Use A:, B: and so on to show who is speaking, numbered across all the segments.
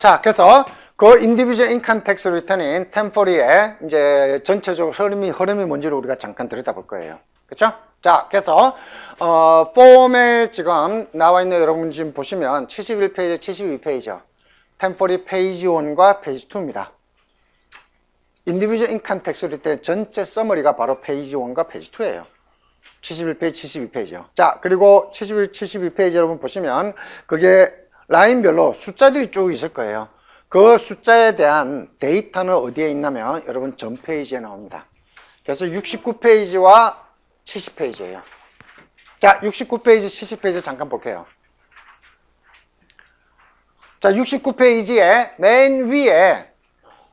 A: 자, 그래서 그 individual income tax return인 템포리의 이제 전체적으로 흐름이 뭔지를 우리가 잠깐 들여다볼 거예요. 그렇죠? 자, 그래서 폼에 지금 나와 있는 여러분 지금 보시면 71페이지, 72페이지요. 템포리 페이지 1과 페이지 2입니다. individual income tax return 전체 서머리가 바로 페이지 1과 페이지 2예요. 71페이지, 72페이지요. 자, 그리고 71, 72페이지 여러분 보시면 그게 라인별로 숫자들이 쭉 있을 거예요. 그 숫자에 대한 데이터는 어디에 있냐면 여러분 전 페이지에 나옵니다. 그래서 69페이지와 70페이지예요. 자, 69페이지, 70페이지 잠깐 볼게요. 자, 69페이지에 맨 위에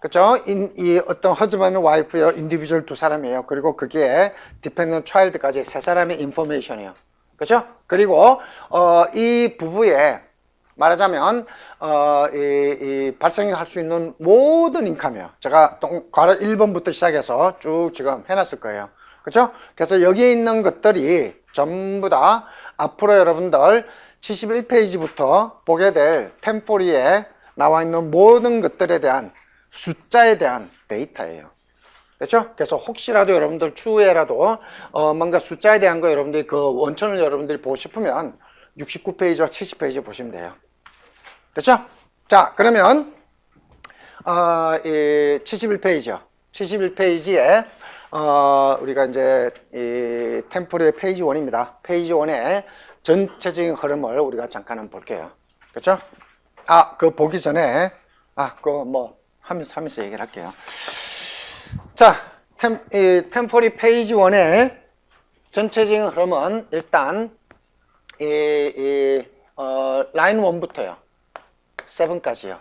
A: 그렇죠? 이 어떤 허즈밴드 와이프요, 인디비주얼 두 사람이에요. 그리고 그게 디펜던트 차일드까지 세 사람의 인포메이션이에요. 그렇죠? 그리고 이 부부의 말하자면 이 발생할 수 있는 모든 인컴이요. 제가 괄호 1번부터 시작해서 쭉 지금 해놨을 거예요. 그렇죠? 그래서 여기에 있는 것들이 전부 다 앞으로 여러분들 71페이지부터 보게 될 템포리에 나와 있는 모든 것들에 대한 숫자에 대한 데이터예요. 그렇죠? 그래서 혹시라도 여러분들 추후에라도 뭔가 숫자에 대한 거 여러분들이 그 원천을 여러분들이 보고 싶으면 69페이지와 70페이지 보시면 돼요. 됐죠? 자, 그러면 이 71페이지요. 71페이지에 우리가 이제 이 템포리의 페이지 1입니다. 페이지 1의 전체적인 흐름을 우리가 잠깐 한번 볼게요. 그렇죠? 그 보기 전에 그거 뭐 하면서 얘기를 할게요. 자, 이 템포리 페이지 1의 전체적인 흐름은 일단 라인 1부터요. 7까지요.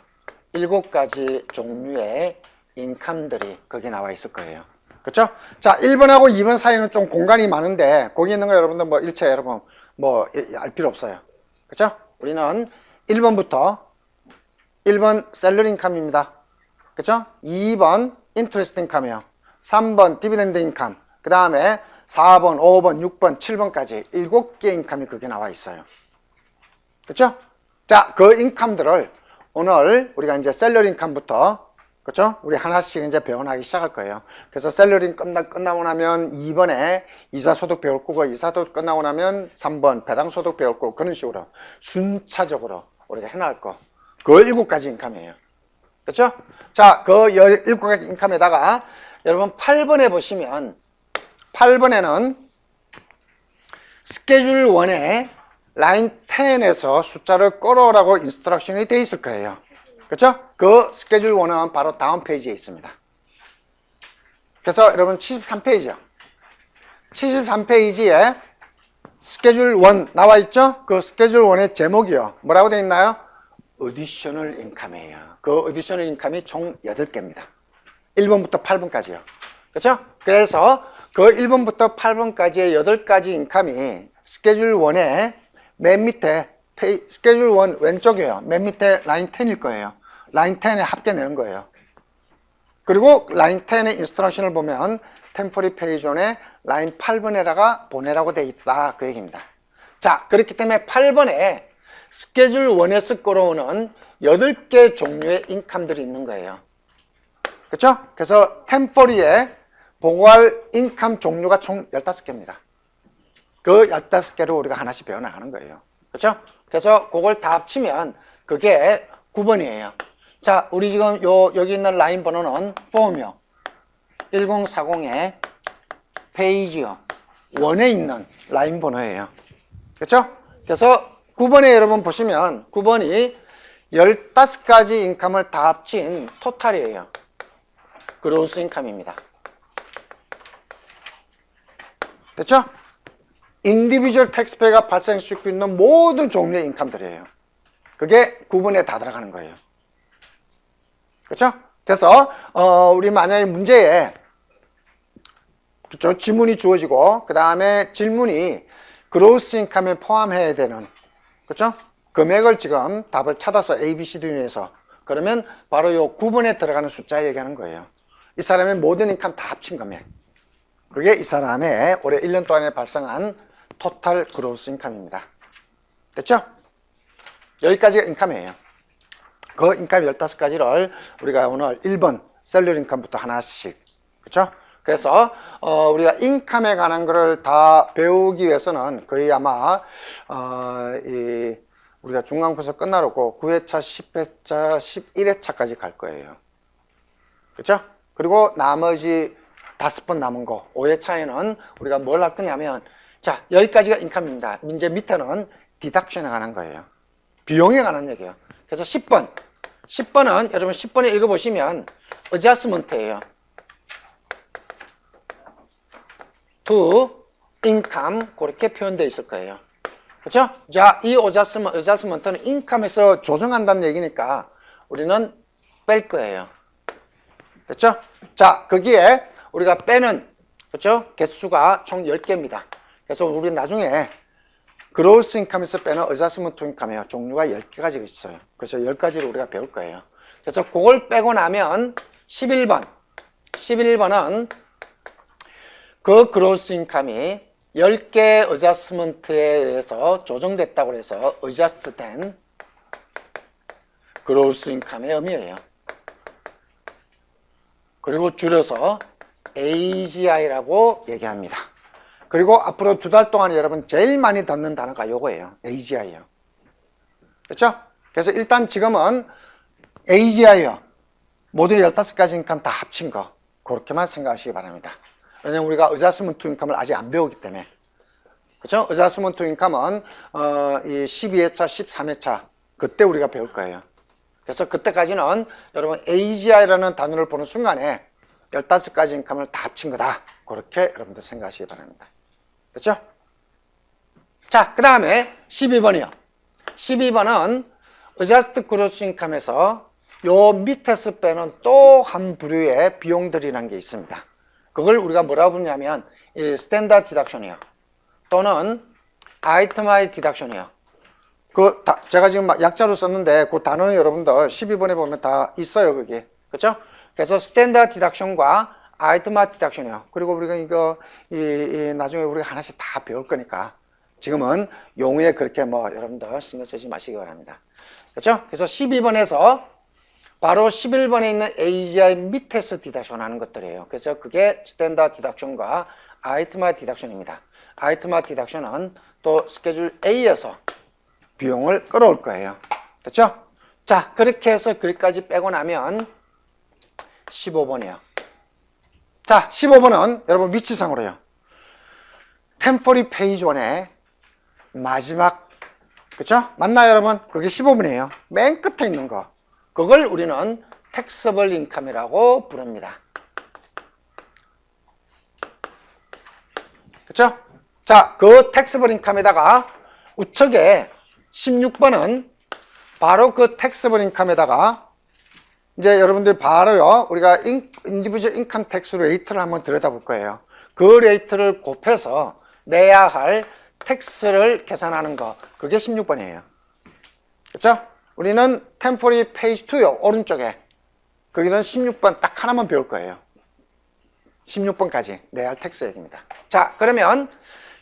A: 7가지 종류의 인컴들이 거기 나와 있을 거예요. 그렇죠? 자, 1번하고 2번 사이는 좀 공간이 많은데 거기 있는 거 여러분들 뭐 일체 여러분 뭐 알 필요 없어요. 그렇죠? 우리는 1번부터 1번 셀러리 인컴입니다. 그렇죠? 2번 인트레스트 인컴이요. 3번 디비덴드 인컴. 그 다음에 4번, 5번, 6번, 7번까지 7개의 인컴이 거기에 나와 있어요. 그렇죠? 자, 그 인컴들을 오늘 우리가 이제 셀러리 인컴부터 그렇죠? 우리 하나씩 이제 배워나기 시작할 거예요. 그래서 셀러리 끝나고 나면 2번에 이사소득 배울 거고, 이사소득 끝나고 나면 3번 배당소득 배울 거고, 그런 식으로 순차적으로 우리가 해나갈 거. 그 7가지 인컴이에요. 그렇죠? 자, 그 17가지 인컴에다가 여러분 8번에 보시면 8번에는 스케줄 1에 라인 10에서 숫자를 끌어오라고 인스트럭션이 되어 있을 거예요. 그렇죠? 그 스케줄 1은 바로 다음 페이지에 있습니다. 그래서 여러분 73페이지요. 73페이지에 스케줄 1 나와 있죠? 그 스케줄 1의 제목이요. 뭐라고 되어 있나요? 어디셔널 인컴이에요. 그 어디셔널 인컴이 총 8개입니다. 1번부터 8번까지요. 그렇죠? 그래서 그 1번부터 8번까지의 8가지 인컴이 스케줄 1의 맨 밑에 스케줄 1 왼쪽이에요. 맨 밑에 라인 10일 거예요. 라인 10에 합계내는 거예요. 그리고 라인 10의 인스트럭션을 보면 템포리 페이지 1에 라인 8번에다가 보내라고 되어 있다. 그 얘기입니다. 자, 그렇기 때문에 8번에 스케줄 1에서 끌어오는 8개 종류의 인컴들이 있는 거예요. 그렇죠? 그래서 템포리에 보고할 인컴 종류가 총 15개입니다. 그 15개로 우리가 하나씩 배워나가는 거예요. 그렇죠? 그래서 그걸 다 합치면 그게 9번이에요. 자, 우리 지금 여기 있는 라인 번호는 폼이요. 1040의 페이지요. 1에 있는 라인 번호예요. 그렇죠? 그래서 9번에 여러분 보시면 9번이 15가지 인컴을 다 합친 토탈이에요. 그로스 인컴입니다. 됐죠? 인디비주얼 텍스페이가 발생할 수 있는 모든 종류의 인컴들이에요. 그게 9번에 다 들어가는 거예요. 그렇죠? 그래서 우리 만약에 문제에 그렇죠? 지문이 주어지고 그 다음에 질문이 그로스 인컴에 포함해야 되는 그렇죠? 금액을 지금 답을 찾아서 A, B, C 중에서 그러면 바로 요 9번에 들어가는 숫자 얘기하는 거예요. 이 사람의 모든 인컴 다 합친 금액. 그게 이 사람의 올해 1년 동안에 발생한 토탈 그로스 인컴입니다. 됐죠? 여기까지가 인컴이에요. 그 인감 15가지를 우리가 오늘 1번 셀러 인감부터 하나씩, 그렇죠? 그래서 우리가 인감에 관한 거를 다 배우기 위해서는 거의 아마 우리가 중간고사 끝나고 9회차, 10회차, 11회차까지 갈 거예요. 그렇죠? 그리고 나머지 5번 남은 거 5회차에는 우리가 뭘 할 거냐면, 자, 여기까지가 인감입니다. 이제 밑에는 디덕션에 관한 거예요. 비용에 관한 얘기예요. 그래서 10번은 여러분 10번에 읽어보시면 어자스먼트예요. to income 그렇게 표현되어 있을 거예요. 그렇죠? 자, 이 어자스먼트는 인컴에서 조정한다는 얘기니까 우리는 뺄 거예요. 그렇죠? 자, 거기에 우리가 빼는, 그렇죠? 개수가 총 10개입니다. 그래서 우리 나중에 그로스 인컴에서 빼는 어자스먼트 인컴이에요. 종류가 10개가 있어요. 그래서 10가지를 우리가 배울 거예요. 그래서 그걸 빼고 나면 11번은 그 그로스 인컴이 10개 어자스먼트에 의해서 조정됐다고 해서 어자스트 된 그로스 인컴의 의미예요. 그리고 줄여서 AGI라고 얘기합니다. 그리고 앞으로 2달 동안 여러분 제일 많이 듣는 단어가 요거예요. AGI요. 그렇죠? 그래서 일단 지금은 AGI요. 모두 15가지 인컴 다 합친 거. 그렇게만 생각하시기 바랍니다. 왜냐면 우리가 어자스먼트 인컴을 아직 안 배우기 때문에. 그렇죠? 어자스먼트 인컴은 이 12회차, 13회차 그때 우리가 배울 거예요. 그래서 그때까지는 여러분 AGI라는 단어를 보는 순간에 15가지 인컴을 다 합친 거다. 그렇게 여러분들 생각하시기 바랍니다. 그렇죠? 자, 그 다음에 12번이요. 12번은 어자스트 그로스 인컴에서 요 밑에서 빼는 또 한 부류의 비용들이라는 게 있습니다. 그걸 우리가 뭐라고 부르냐면 스탠다드 디덕션이요. 또는 아이템와이즈 디덕션이요. 제가 지금 막 약자로 썼는데 그 단어는 여러분들 12번에 보면 다 있어요, 그게. 그렇죠? 그래서 스탠다드 디덕션과 아이템와이즈 디덕션이요. 그리고 우리가 이거 나중에 우리가 하나씩 다 배울 거니까 지금은 용어에 그렇게 여러분들 신경 쓰지 마시기 바랍니다. 그렇죠? 그래서 12번에서 바로 11번에 있는 AGI 밑에서 디덕션 하는 것들이에요. 그래서 그게 스탠다드 디덕션과 아이템와이즈 디덕션입니다. 아이템와이즈 디덕션은 또 스케줄 A에서 비용을 끌어올 거예요. 됐죠? 자, 그렇게 해서 거기까지 빼고 나면 15번이요. 자, 15번은 여러분 위치상으로요. 템포리 페이지 1의 마지막, 그쵸? 맞나요, 여러분? 그게 15번이에요. 맨 끝에 있는 거. 그걸 우리는 택서블 인컴이라고 부릅니다. 그쵸? 자, 그 택서블 인컴에다가 우측에 16번은 바로 그 택서블 인컴에다가 이제 여러분들 바로요, 우리가 인디비주얼 인컴 텍스 레이트를 한번 들여다볼 거예요. 그 레이트를 곱해서 내야 할 텍스를 계산하는 거, 그게 16번이에요. 그렇죠? 우리는 템포리 페이지 2요, 오른쪽에. 거기는 16번 딱 하나만 배울 거예요. 16번까지 내야 할 텍스 얘기입니다. 자, 그러면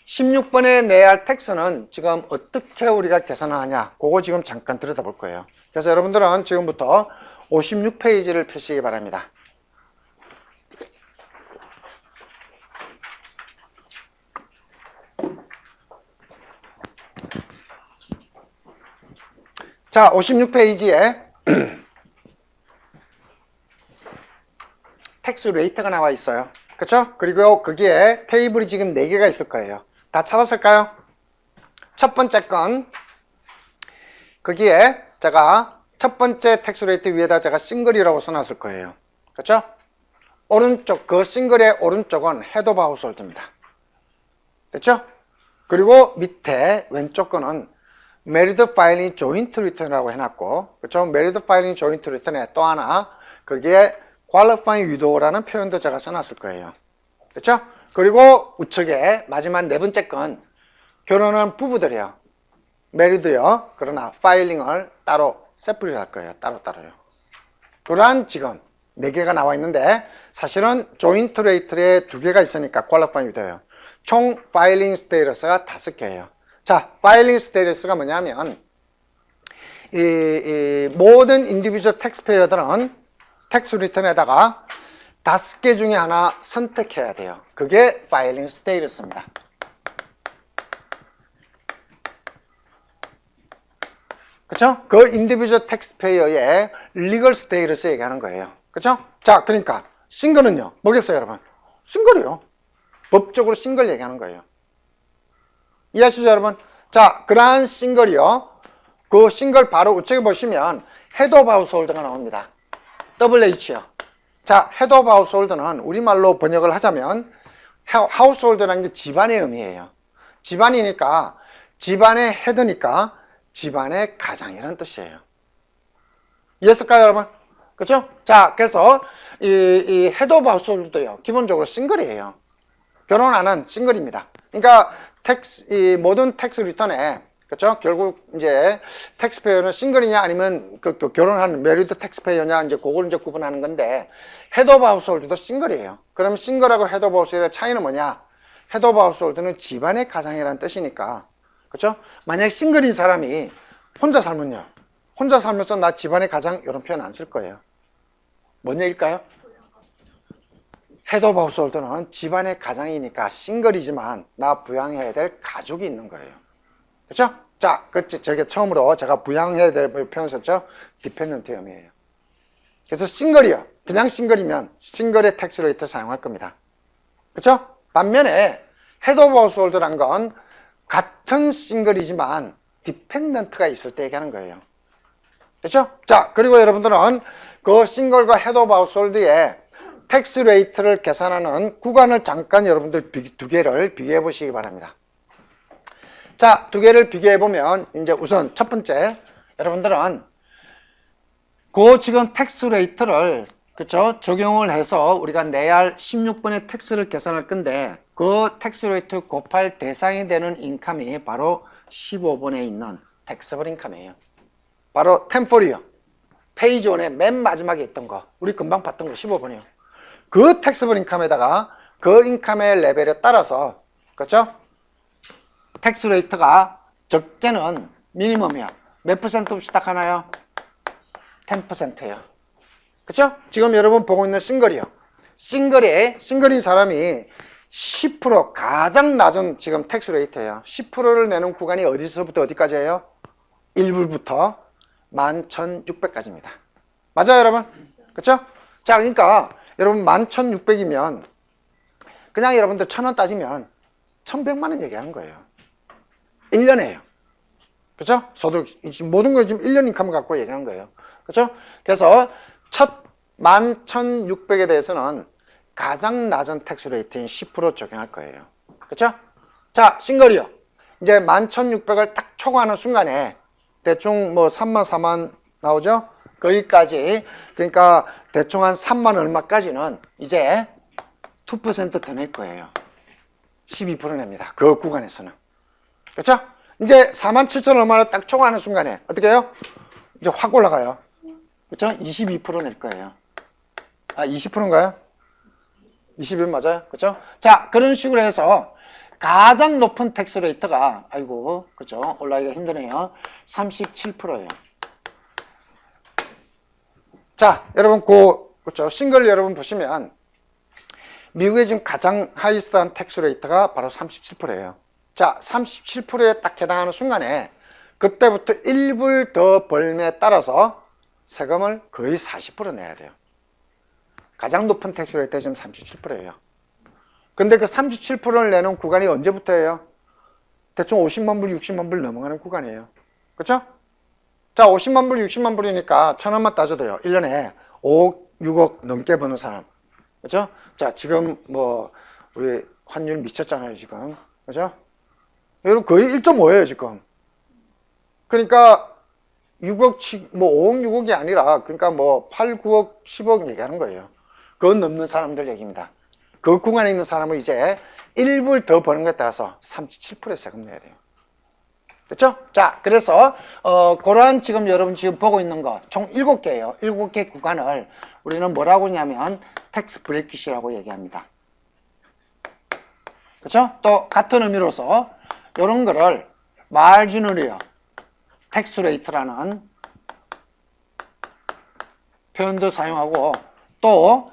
A: 16번에 내야 할 텍스는 지금 어떻게 우리가 계산하냐, 그거 지금 잠깐 들여다볼 거예요. 그래서 여러분들은 지금부터 56페이지를 펴시기 바랍니다. 자, 56페이지에 텍스 레이트가 나와 있어요. 그렇죠? 그리고 거기에 테이블이 지금 4개가 있을 거예요. 다 찾았을까요? 첫 번째 건 거기에 제가 첫 번째 텍스 레이트 위에다 제가 싱글이라고 써놨을 거예요. 그렇죠? 오른쪽, 그 싱글의 오른쪽은 헤드 오브 하우스홀드입니다. 됐죠? 그리고 밑에 왼쪽 거는 메리드 파일링 조인트 리턴이라고 해놨고, 그렇죠? 메리드 파일링 조인트 리턴에 또 하나 거기에 qualifying widow라는 표현도 제가 써놨을 거예요. 그렇죠? 그리고 우측에 마지막 네 번째 건 결혼한 부부들이요. 메리드요. 그러나 파일링을 따로 세프리 할 거예요. 따로따로요. 그러한 지금 4개가 나와 있는데 사실은 조인트 레이트에 2개가 있으니까 qualifying widow예요. 총 파일링 스테이러스가 5개예요. 자, 파일링 스테이러스가 뭐냐면 이 모든 인디비주얼 텍스페이어들은 텍스 리턴에다가 5개 중에 하나 선택해야 돼요. 그게 파일링 스테이터스입니다. 그렇죠? 그 인디비주얼 텍스페이어의 리걸 스테이터스 얘기하는 거예요. 그렇죠? 자, 그러니까 싱글은요. 뭐겠어요, 여러분? 싱글이요. 법적으로 싱글 얘기하는 거예요. 이해하시죠, 여러분? 자, 그러한 싱글이요. 그 싱글 바로 우측에 보시면 헤드 오브 하우스홀드가 나옵니다. WH요. 자, 헤드 오브 하우스홀드는 우리말로 번역을 하자면 하우스홀드라는 게 집안의 의미예요. 집안이니까 집안의 헤드니까 집안의 가장이라는 뜻이에요. 이해했을까요, 여러분? 그렇죠? 자, 그래서 이 헤드 오브 하우스홀드도요. 기본적으로 싱글이에요. 결혼 안 한 싱글입니다. 그러니까 이 모든 텍스 리턴에 그렇죠? 결국 이제 텍스페이어는 싱글이냐 아니면 그 결혼한 메리드 텍스페이어냐 이제 그걸 이제 구분하는 건데 헤드 오브 하우스홀드도 싱글이에요. 그럼 싱글하고 헤드 오브 하우스홀드의 차이는 뭐냐? 헤드 오브 하우스홀드는 집안의 가장이라는 뜻이니까 그렇죠? 만약 싱글인 사람이 혼자 살면요. 혼자 살면서 나 집안의 가장 이런 표현 안 쓸 거예요. 뭔 얘기일까요? 헤드 오브 하우스홀드는 집안의 가장이니까 싱글이지만 나 부양해야 될 가족이 있는 거예요. 그렇죠? 자, 저게 처음으로 제가 부양해야 될 표현 썼죠? 디펜던트 의미예요. 그래서 싱글이요. 그냥 싱글이면 싱글의 텍스 레이트 사용할 겁니다. 그렇죠? 반면에 헤드 오브 하우스홀드란 건 같은 싱글이지만 디펜던트가 있을 때 얘기하는 거예요. 그렇죠? 자, 그리고 여러분들은 그 싱글과 헤드 오브 하우스홀드의 텍스 레이트를 계산하는 구간을 잠깐 여러분들 두 개를 비교해 보시기 바랍니다. 자, 두 개를 비교해 보면 이제 우선 첫 번째 여러분들은 그 지금 텍스 레이트를 그렇죠? 적용을 해서 우리가 내야 할 16번의 텍스를 계산할 건데 그 텍스 레이트 곱할 대상이 되는 인컴이 바로 15번에 있는 텍스블 인컴이에요. 바로 템포리요. 페이지 1의 맨 마지막에 있던 거 우리 금방 봤던 거 15번이요. 그 텍스블 인컴에다가 그 인컴의 레벨에 따라서 그렇죠? 텍스 레이트가 적게는 미니멈이야. 몇 퍼센트로 시작하나요? 10%예요. 그렇죠? 지금 여러분 보고 있는 싱글이요. 싱글인 사람이 10% 가장 낮은 지금 텍스 레이트예요. 10%를 내는 구간이 어디서부터 어디까지예요? 1불부터 11,600까지입니다. 맞아요, 여러분? 그렇죠? 자, 그러니까 여러분 11,600이면 그냥 여러분들 1,000원 따지면 1,100만 원 얘기하는 거예요. 1년에요. 그렇죠? 소득 모든 걸 지금 1년 인컴을 갖고 얘기하는 거예요. 그렇죠? 그래서 첫 11,600에 대해서는 가장 낮은 텍스 레이트인 10% 적용할 거예요. 그렇죠? 자, 싱글이요. 이제 11,600을 딱 초과하는 순간에 대충 뭐 3만 4만 나오죠? 거기까지 그러니까 대충 한 3만 얼마까지는 이제 2% 더 낼 거예요. 12% 냅니다. 그 구간에서는. 그렇죠? 이제 47,000 얼마를 딱 초과하는 순간에 어떻게 해요? 이제 확 올라가요. 그렇죠? 22% 낼 거예요. 아, 20%인가요? 20은 맞아요. 그렇죠? 자, 그런 식으로 해서 가장 높은 텍스 레이트가 아이고, 그렇죠? 올라가기가 힘드네요. 37%예요. 자, 여러분 그렇죠? 싱글 여러분 보시면 미국의 지금 가장 하이스트한 텍스 레이트가 바로 37%예요. 자, 37%에 딱 해당하는 순간에 그때부터 1불 더 벌매에 따라서 세금을 거의 40% 내야 돼요. 가장 높은 텍스 레이트가 지금 37%예요. 근데 그 37%를 내는 구간이 언제부터예요? 대충 50만 불, 60만 불 넘어가는 구간이에요. 그렇죠? 자, 50만 불, 60만 불이니까 1,000원만 따져도요. 1년에 5억, 6억 넘게 버는 사람. 그렇죠? 자, 지금 뭐 우리 환율 미쳤잖아요, 지금. 그렇죠? 여러분 거의 1.5예요, 지금. 그러니까 6억, 뭐 5억, 6억이 아니라 그러니까 뭐 8, 9억, 10억 얘기하는 거예요. 그건 넘는 사람들 얘기입니다. 그 구간에 있는 사람은 이제 1불 더 버는 것에 따라서 37%의 세금 내야 돼요. 됐죠? 자, 그래서 그러한 지금 여러분 지금 보고 있는 거 총 7개예요. 7개 구간을 우리는 뭐라고 하냐면 텍스 브레이킷이라고 얘기합니다. 그렇죠? 또 같은 의미로서 이런 거를 마지널이요. 텍스 레이트라는 표현도 사용하고 또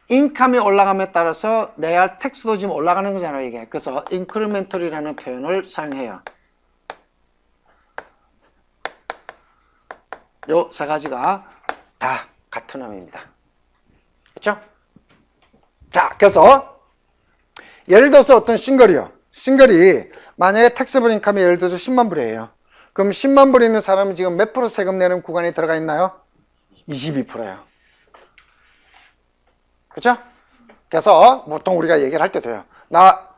A: 인컴이 올라감에 따라서 내야 할 텍스도 지금 올라가는 거잖아요, 이게. 그래서 incremental이라는 표현을 사용해요. 요 세 가지가 다 같은 의미입니다. 그렇죠? 자, 그래서 예를 들어서 어떤 싱글이요. 싱글이 만약에 텍스블 인컴이 예를 들어서 10만 불이에요. 그럼 10만 불 있는 사람은 지금 몇 프로 세금 내는 구간에 들어가 있나요? 22%예요. 그렇죠? 그래서 보통 우리가 얘기를 할 때 돼요. 나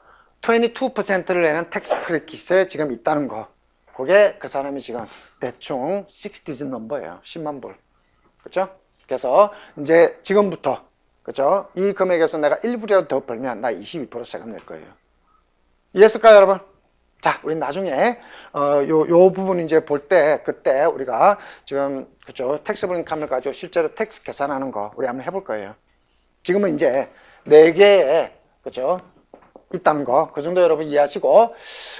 A: 22%를 내는 텍스 프래킷에 지금 있다는 거. 그게 그 사람이 지금 대충 6디짓 넘버예요. 10만 불. 그렇죠? 그래서 이제 지금부터 그렇죠? 이 금액에서 내가 1불이라도 더 벌면 나 22% 세금 낼 거예요. 이해했을까요, 여러분? 자, 우리 나중에 요 부분 이제 볼 때 그때 우리가 지금 그렇죠? 텍스블 인컴을 가지고 실제로 텍스 계산하는 거 우리 한번 해볼 거예요. 지금은 이제 4개의 그렇죠? 있다는 거 그 정도 여러분 이해하시고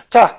A: 자.